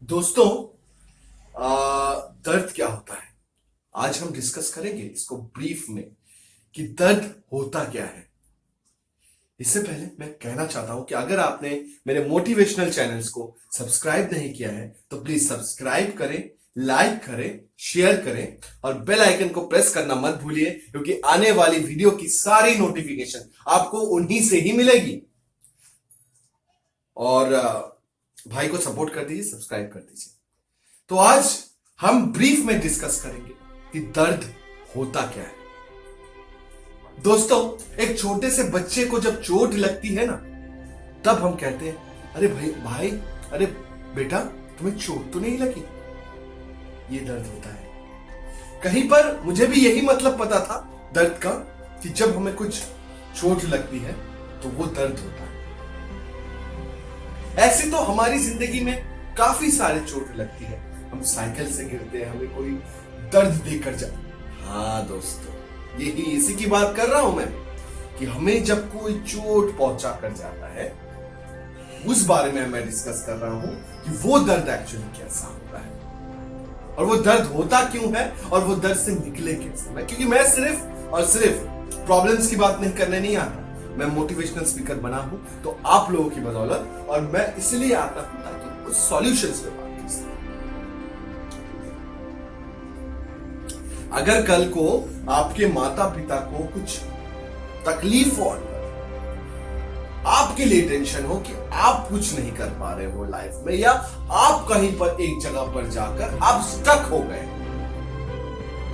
दोस्तों, दर्द क्या होता है? आज हम डिस्कस करेंगे इसको ब्रीफ में कि दर्द होता क्या है। इससे पहले मैं कहना चाहता हूं कि अगर आपने मेरे मोटिवेशनल चैनल्स को सब्सक्राइब नहीं किया है तो प्लीज सब्सक्राइब करें, लाइक करें, शेयर करें और बेल आइकन को प्रेस करना मत भूलिए, क्योंकि आने वाली वीडियो की सारी नोटिफिकेशन आपको उन्हीं से ही मिलेगी। और भाई को सपोर्ट कर दीजिए, सब्सक्राइब कर दीजिए। तो आज हम ब्रीफ में डिस्कस करेंगे कि दर्द होता क्या है। दोस्तों, एक छोटे से बच्चे को जब चोट लगती है ना, तब हम कहते हैं, अरे भाई भाई, अरे बेटा, तुम्हें चोट तो नहीं लगी? ये दर्द होता है। कहीं पर मुझे भी यही मतलब पता था दर्द का, कि जब हमें कुछ चोट लगती है तो वो दर्द होता है। ऐसे तो हमारी जिंदगी में काफी सारे चोट लगती है। हम साइकिल से गिरते हैं, हमें कोई दर्द देकर जाता। हाँ दोस्तों, यही इसी की बात कर रहा हूं मैं, कि हमें जब कोई चोट पहुंचा कर जाता है, उस बारे में मैं डिस्कस कर रहा हूं कि वो दर्द एक्चुअली कैसा होता है और वो दर्द होता क्यों है और वो दर्द से निकले कैसे। क्योंकि मैं सिर्फ और सिर्फ प्रॉब्लम्स की बात नहीं करने नहीं आता, मैं मोटिवेशनल स्पीकर बना हूं तो आप लोगों की बदौलत, और मैं इसलिए आता हूं ताकि कुछ सॉल्यूशंस पे बात कर सकें। अगर कल को आपके माता पिता को कुछ तकलीफ हो, आपके लिए टेंशन हो कि आप कुछ नहीं कर पा रहे हो लाइफ में, या आप कहीं पर एक जगह पर जाकर आप स्टक हो गए,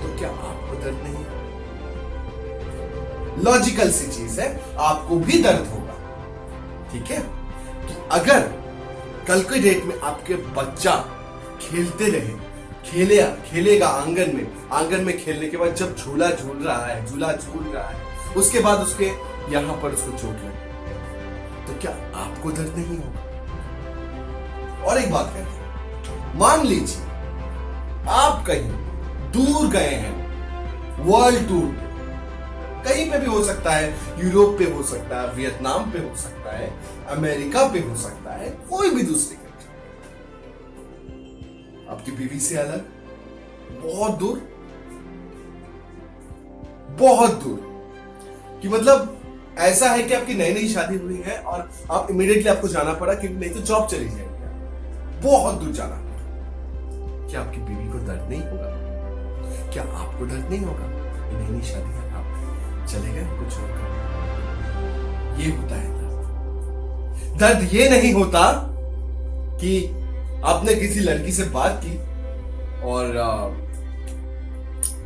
तो क्या आपको दर्द नहीं? लॉजिकल सी चीज है, आपको भी दर्द होगा। ठीक है, तो अगर कल के डेट में आपके बच्चा खेलते रहे, खेलेगा आंगन में खेलने के बाद जब झूला झूल रहा है, उसके बाद उसके यहां पर उसको चोट लगे, तो क्या आपको दर्द नहीं होगा? और एक बात कहते हैं, मान लीजिए आप कहीं दूर गए हैं, वर्ल्ड टूर, कहीं पे भी हो सकता है, यूरोप पे हो सकता है, वियतनाम पे हो सकता है, अमेरिका पे हो सकता है, कोई भी दूसरी कंट्री, आपकी बीवी से अलग, बहुत दूर, कि मतलब ऐसा है कि आपकी नई नई शादी हुई है और आप इमीडिएटली आपको जाना पड़ा, कि नहीं तो जॉब चली जाएगी, बहुत दूर जाना पड़ा। क्या आपकी बीवी को दर्द नहीं होगा? क्या आपको दर्द नहीं होगा? नई नई शादी है, आप चले गए कुछ और। ये होता है दर्द। दर्द ये नहीं होता कि आपने किसी लड़की से बात की और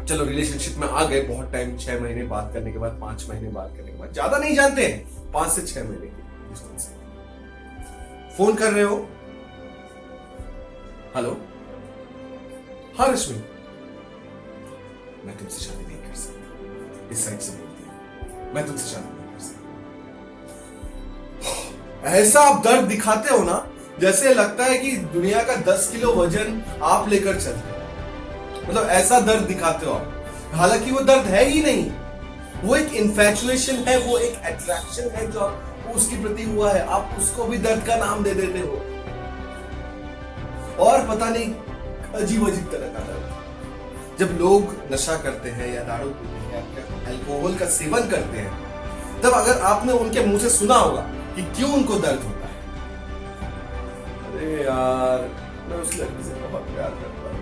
चलो रिलेशनशिप में आ गए, बहुत टाइम, 6 महीने बात करने के बाद, 5 महीने बात करने के बाद, ज्यादा नहीं जानते हैं, 5 से 6 महीने की डिस्टेंस, फोन कर रहे हो, हेलो, हाँ रश्मि, मैं तुमसे शादी नहीं कर सकता, इस साइड से बोलती है, मैं तुमसे शादी नहीं कर सकता। ऐसा आप दर्द दिखाते हो ना, जैसे लगता है कि दुनिया का 10 किलो वजन आप लेकर चलते हो, मतलब ऐसा दर्द दिखाते हो आप। हालांकि वो दर्द है ही नहीं, वो एक इन्फैचुएशन है, वो एक अट्रैक्शन है जो उसके प्रति हुआ है, आप उसको भी दर्द का नाम दे देते हो, और पता नहीं अजीब अजीब तरह का दर्द। जब लोग नशा करते हैं या दारू पीते हैं या अल्कोहल का सेवन करते हैं, तब अगर आपने उनके मुंह से सुना होगा कि क्यों उनको दर्द होता है, अरे यार, मैं उस लड़की से बहुत प्यार करता हूं,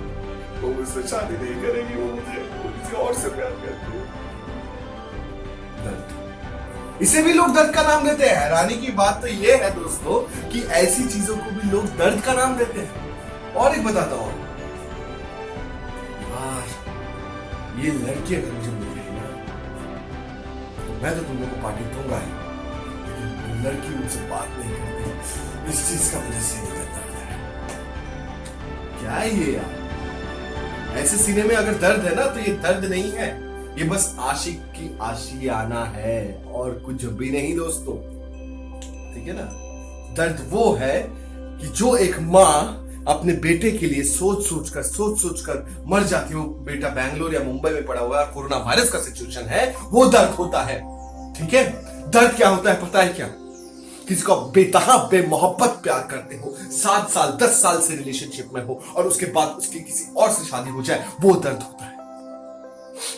वो मुझसे शादी नहीं करेगी, वो किसी और से प्यार करती है। दर्द, इसे भी लोग दर्द का नाम देते हैं। हैरानी की बात तो ये है दोस्तों कि ऐसी चीजों को भी लोग दर्द का नाम देते हैं। और एक बताता हूं यार, ये लड़की अगर मुझे मिल गई ना, तो मैं तो तुम लोगों को पार्टी दूंगा ही, लेकिन लड़की मुझसे बात नहीं करती, इस चीज का मुझे सीने में दर्द है। क्या है ये यार? ऐसे सीने में अगर दर्द है ना, तो ये दर्द नहीं है, ये बस आशिक की आशियाना है और कुछ भी नहीं दोस्तों। ठीक है ना? दर्द वो है कि जो एक माँ अपने बेटे के लिए सोच सोच कर मर जाती हो, बेटा बैंगलोर या मुंबई में पड़ा हुआ है, कोरोना वायरस का सिचुएशन है, वो दर्द होता है। ठीक है? दर्द क्या होता है पता है क्या? किसी को बेतहा बेमोहब्बत प्यार करते हो, 7 साल 10 साल से रिलेशनशिप में हो और उसके बाद उसकी किसी और से शादी हो जाए, वो दर्द होता है।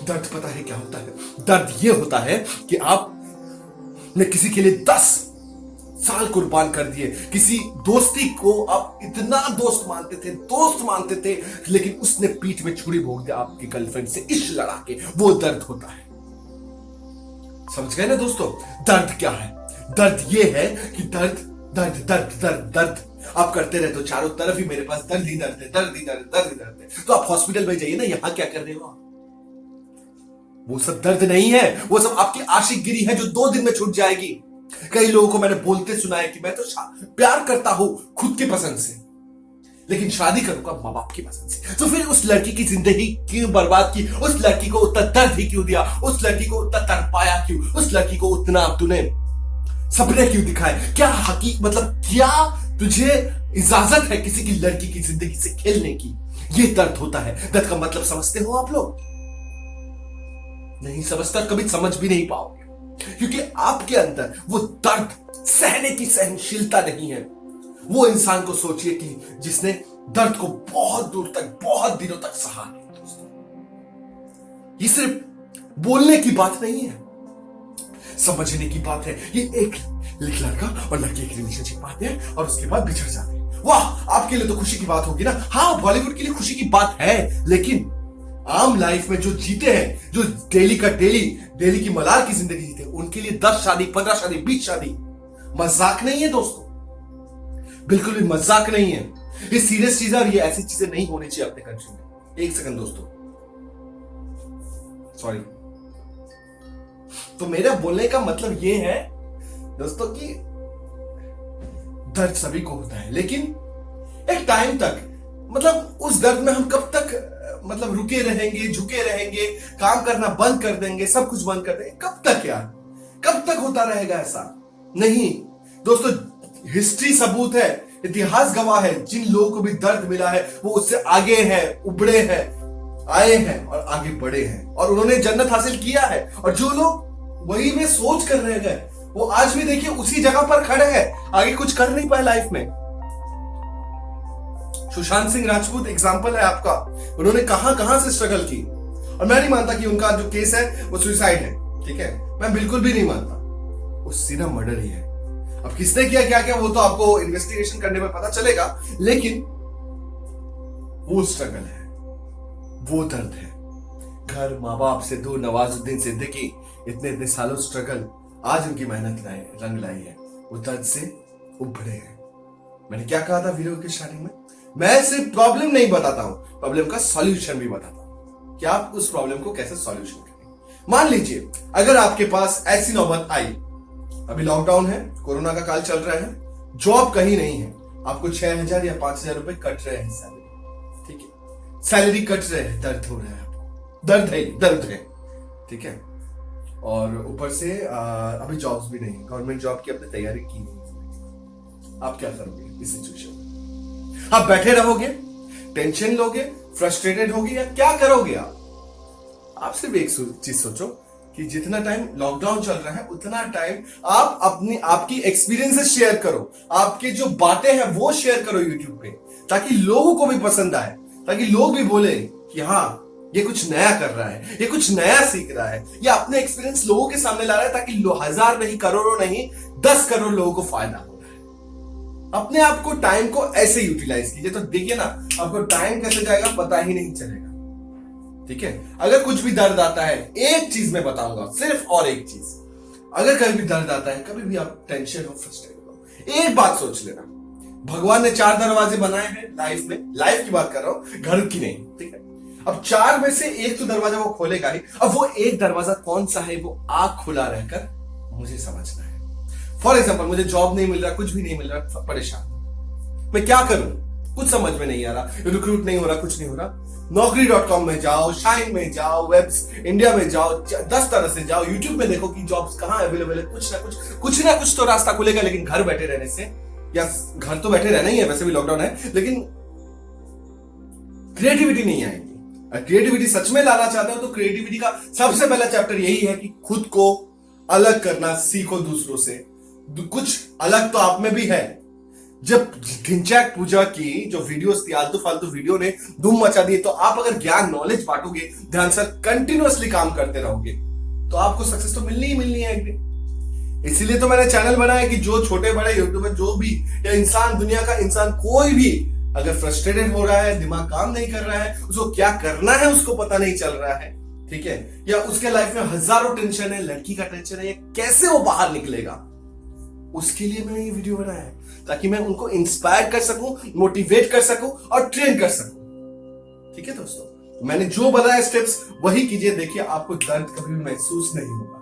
दर्द पता है क्या होता है? दर्द ये होता है कि आपने किसी के लिए 10 साल कुर्बान कर दिए, किसी दोस्ती को आप इतना दोस्त मानते थे, लेकिन उसने पीठ में छुरी भोंक दिया आपकी गर्लफ्रेंड से इश्क लड़ा के, वो दर्द होता है। समझ गए ना दोस्तों? दर्द क्या है? दर्द ये है कि दर्द दर्द दर्द दर्द दर्द आप करते रहते हो, चारों तरफ ही मेरे पास दर्द ही दर्द है, दर्द ही दर्द, दर्द ही दर्द है। तो आप हॉस्पिटल में जाइए ना, यहां क्या कर रहे हो? वो सब दर्द नहीं है, वो सब आपकी आशिकगिरी है जो 2 दिन में छूट जाएगी। कई लोगों को मैंने बोलते सुना है कि मैं तो प्यार करता हूं खुद की पसंद से, लेकिन शादी करूंगा मां बाप की पसंद से। तो फिर उस लड़की की जिंदगी क्यों बर्बाद की? उस लड़की को उतना दर्द ही क्यों दिया? उस लड़की को उतना तड़पाया क्यों? उस लड़की को उतना तूने सपने क्यों दिखाए? क्या क्या तुझे इजाजत है किसी की लड़की की जिंदगी से खेलने की? ये दर्द होता है। दर्द का मतलब समझते हो आप लोग? नहीं समझता, कभी समझ भी नहीं पाओगे, क्योंकि आपके अंदर वो दर्द सहने की सहनशीलता नहीं है। वो इंसान को सोचिए कि जिसने दर्द को बहुत दूर तक, बहुत दिनों तक सहा है। दोस्तों, ये सिर्फ बोलने की बात नहीं है, समझने की बात है। ये एक लड़का और लड़की की रिलेशनशिप आते हैं और उसके बाद बिछड़ जाते हैं। वाह, आपके लिए तो खुशी की बात होगी ना? हाँ, बॉलीवुड के लिए खुशी की बात है, लेकिन आम लाइफ में जो जीते हैं, जो डेली डेली की मलार की जिंदगी जीते हैं, उनके लिए 10 शादी, 15 शादी, 20 शादी मजाक नहीं है दोस्तों, बिल्कुल भी मजाक नहीं है। ये सीरियस चीज है और ये ऐसी चीजें नहीं होनी चाहिए अपने कंट्री में। एक सेकंड दोस्तों, सॉरी। तो मेरा बोलने का मतलब ये है दोस्तों कि दर्द सभी को होता है, लेकिन एक टाइम तक, उस दर्द में हम कब तक रुके रहेंगे, झुके रहेंगे, काम करना बंद कर देंगे, सब कुछ बंद कर देंगे? कब तक यार? कब तक होता रहेगा ऐसा? नहीं दोस्तों, हिस्ट्री सबूत है, इतिहास गवाह है, जिन लोगों को भी दर्द मिला है वो उससे आगे हैं, उबड़े हैं, आए हैं और आगे बढ़े हैं, और उन्होंने जन्नत हासिल किया है। और जो लोग वही में सोच कर रह गए, वो आज भी देखिए उसी जगह पर खड़े हैं, आगे कुछ कर नहीं पाए लाइफ में। सुशांत सिंह राजपूत एग्जांपल है आपका। उन्होंने कहां कहां से स्ट्रगल की, और मैं नहीं मानता कि उनका जो केस है वो सुसाइड है, ठीक है, मैं बिल्कुल भी नहीं मानता, वो सीधा मर्डर ही है। अब किसने किया, क्या किया, वो तो आपको इन्वेस्टिगेशन करने में पता चलेगा, लेकिन वो स्ट्रगल है, वो दर्द है। घर, माँ बाप से दूर, नवाजुद्दीन सिद्दीकी, इतने सालों स्ट्रगल, आज उनकी मेहनत रंग लाई है, वो दर्द से उभरे हैं। मैंने क्या कहा था वीडियो की स्टार्टिंग में? मैं सिर्फ प्रॉब्लम नहीं बताता हूं, प्रॉब्लम का सॉल्यूशन भी बताता हूं कि आप उस प्रॉब्लम को कैसे सॉल्यूशन करें। मान लीजिए अगर आपके पास ऐसी नौबत आई, अभी लॉकडाउन है, कोरोना का काल चल रहा है, जॉब कहीं नहीं है, आपको 6,000 या 5,000 रुपए कट रहे हैं सैलरी, ठीक है, सैलरी कट रहे हैं, दर्द हो रहा है आपको, दर्द है, ठीक है, और ऊपर से अभी जॉब्स भी नहीं, गवर्नमेंट जॉब की आपने तैयारी की नहीं, आप क्या करोगे इस सिचुएशन में? आप बैठे रहोगे, टेंशन लोगे, फ्रस्ट्रेटेड होगे, या क्या करोगे आप सिर्फ एक चीज सोचो कि जितना टाइम लॉकडाउन चल रहा है उतना टाइम आप आपकी एक्सपीरियंसेस शेयर करो, आपके जो बातें हैं वो शेयर करो यूट्यूब पे, ताकि लोगों को भी पसंद आए, ताकि लोग भी बोले कि हाँ, ये कुछ नया कर रहा है, ये कुछ नया सीख रहा है, ये अपने एक्सपीरियंस लोगों के सामने ला रहा है, ताकि 1,000 नहीं, करोड़ों नहीं, 10 करोड़ लोगों को फायदा हो। अपने आप को, टाइम को ऐसे यूटिलाइज कीजिए, तो देखिए ना आपको टाइम कैसे जाएगा पता ही नहीं चलेगा, ठीक है। अगर कुछ भी दर्द आता है, एक चीज मैं बताऊंगा, सिर्फ और एक चीज, अगर कभी भी दर्द आता है, कभी भी आप टेंशन हो, फ्रस्ट्रेटेड हो, एक बात सोच लेना, भगवान ने 4 दरवाजे बनाए हैं लाइफ में, लाइफ की बात कर रहा हूं, घर की नहीं, ठीक है। अब 4 में से एक तो दरवाजा वो खोलेगा ही, अब वो एक दरवाजा कौन सा है, वो आंख खुला रहकर मुझे समझना है। फॉर एग्जाम्पल, मुझे जॉब नहीं मिल रहा, कुछ भी नहीं मिल रहा, परेशान, मैं क्या करूं, कुछ समझ में नहीं आ रहा, रिक्रूट नहीं हो रहा, कुछ नहीं हो रहा, Naukri.com में जाओ, शाइन में जाओ, वेब्स इंडिया में जाओ, 10 तरह से जाओ, यूट्यूब में देखो कि जॉब्स कहां अवेलेबल है, कुछ ना कुछ तो रास्ता खुलेगा। लेकिन घर बैठे रहने से, या घर तो बैठे रहना ही है, वैसे भी लॉकडाउन है, लेकिन क्रिएटिविटी नहीं आएगी। क्रिएटिविटी सच में लाना चाहते हो तो क्रिएटिविटी का सबसे पहला चैप्टर यही है कि खुद को अलग करना सीखो दूसरों से, कुछ अलग तो आप में भी है। जब ढिंचैक पूजा की जो वीडियोस थी, आलतू फालतू वीडियो ने धूम मचा दी, तो आप अगर ज्ञान नॉलेज बांटोगे, ध्यान से कंटिन्यूअसली काम करते रहोगे, तो आपको सक्सेस तो मिलनी ही मिलनी है एक दिन। इसीलिए तो मैंने चैनल बनाया कि जो छोटे बड़े यूट्यूबर जो भी या इंसान, दुनिया का इंसान कोई भी अगर फ्रस्ट्रेटेड हो रहा है, दिमाग काम नहीं कर रहा है, उसको क्या करना है उसको पता नहीं चल रहा है, ठीक है, या उसके लाइफ में हजारों टेंशन है, लड़की का टेंशन है, या कैसे वो बाहर निकलेगा, उसके लिए मैंने ये वीडियो बनाया है, ताकि मैं उनको इंस्पायर कर सकूं, मोटिवेट कर सकूं और ट्रेन कर सकूं। ठीक है दोस्तों, मैंने जो बताया स्टेप्स वही कीजिए, देखिए आपको दर्द कभी भी महसूस नहीं होगा,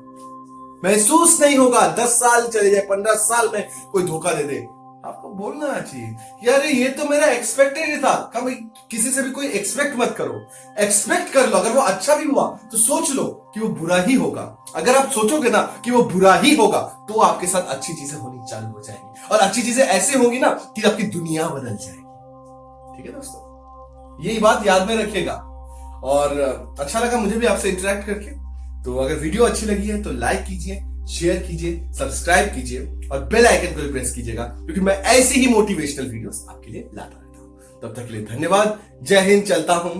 महसूस नहीं होगा। 10 साल चले जाए, 15 साल में कोई धोखा दे दे, आपको बोलना चाहिए यार ये तो मेरा एक्सपेक्टेड ही था। कभी किसी से भी कोई एक्सपेक्ट मत करो, एक्सपेक्ट कर लो, अगर वो अच्छा भी हुआ तो सोच लो कि वो बुरा ही होगा। अगर आप सोचोगे ना कि वो बुरा ही होगा, तो आपके साथ अच्छी चीजें होनी चालू हो जाएंगी, और अच्छी चीजें ऐसे होंगी ना कि आपकी दुनिया बदल जाएगी। ठीक है दोस्तों, यही बात याद में रखिएगा। और अच्छा लगा मुझे भी आपसे इंटरेक्ट करके, तो अगर वीडियो अच्छी लगी है तो लाइक कीजिए, शेयर कीजिए, सब्सक्राइब कीजिए और बेल आइकन को भी प्रेस कीजिएगा, क्योंकि मैं ऐसी ही मोटिवेशनल वीडियोस आपके लिए लाता रहता हूं। तब तक के लिए धन्यवाद। जय हिंद, चलता हूं।